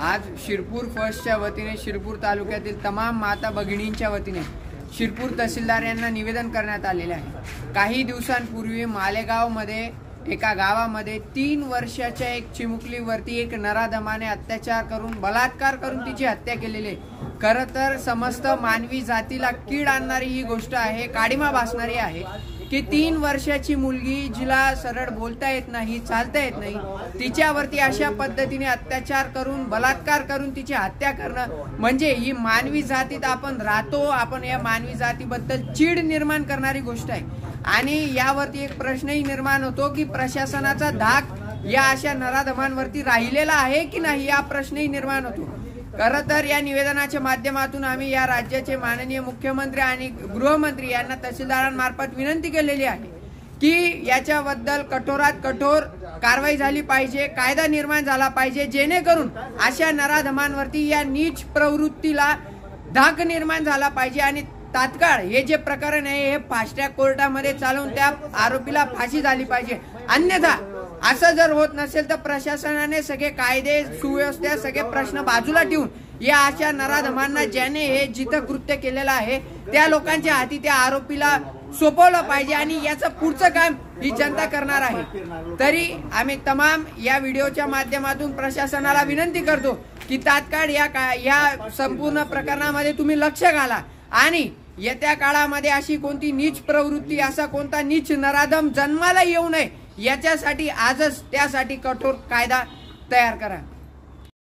आज शिरपूर फर्स्टच्या वतीने शिरपूर तालुक्यातील तमाम माता भगिनींच्या वतीने शिरपूर तहसीलदार यांना निवेदन करण्यात आलेले आहे। काही दिवसांपूर्वी मालेगावमध्ये एका गावामध्ये 3 वर्षाच्या एक चिमुकलीवरती एक नराधमाने अत्याचार करून बलात्कार करून तिची हत्या केलेली आहे। खरं तर समस्त मानवी जातीला कीड आणणारी ही गोष्ट आहे, काळिमा भासणारी आहे की 3 वर्षाची मुलगी जिला सरळ बोलता येत नाही, चालता येत नाही, तिच्यावरती अशा पद्धतीने अत्याचार करून बलात्कार करून तिची हत्या करणं म्हणजे ही मानवी जातीत आपण राहतो, आपण या मानवी जातीबद्दल चीड निर्माण करणारी गोष्ट आहे। आणि यावरती एक प्रश्नही निर्माण होतो की प्रशासनाचा धाक या अशा नराधमांवरती राहिलेला आहे की नाही, या प्रश्नही निर्माण होतो। खरं तर या निवेदनाच्या माध्यमातून आम्ही या राज्याचे माननीय मुख्यमंत्री आणि गृहमंत्री यांना तहसीलदारांमार्फत विनंती केलेली आहे की याच्याबद्दल कठोरात कठोर कारवाई झाली पाहिजे, कायदा निर्माण झाला पाहिजे, जेणेकरून अशा नराधमांवरती या नीच प्रवृत्तीला धाक निर्माण झाला पाहिजे आणि तात्काळ हे जे प्रकरण आहे हे फास्ट ट्रॅक कोर्टामध्ये चालवून त्या आरोपीला फाशी झाली पाहिजे। अन्यथा असं जर होत नसेल तर प्रशासनाने सगळे कायदे सुव्यवस्था सगळे प्रश्न बाजूला ठेवून या अशा नराधमांना ज्याने हे जिथं कृत्य केलेलं आहे त्या लोकांच्या हाती त्या आरोपीला सोपवलं पाहिजे आणि याचं पुढचं काम ही जनता करणार आहे। तरी आम्ही तमाम या व्हिडिओच्या माध्यमातून प्रशासनाला विनंती करतो की तात्काळ या संपूर्ण प्रकरणामध्ये तुम्ही लक्ष घाला आणि येत्या काळामध्ये अशी कोणती नीच प्रवृत्ती, असा कोणता नीच नराधम जन्माला येऊ नये याच्यासाठी आजच त्यासाठी कठोर कायदा तयार करा।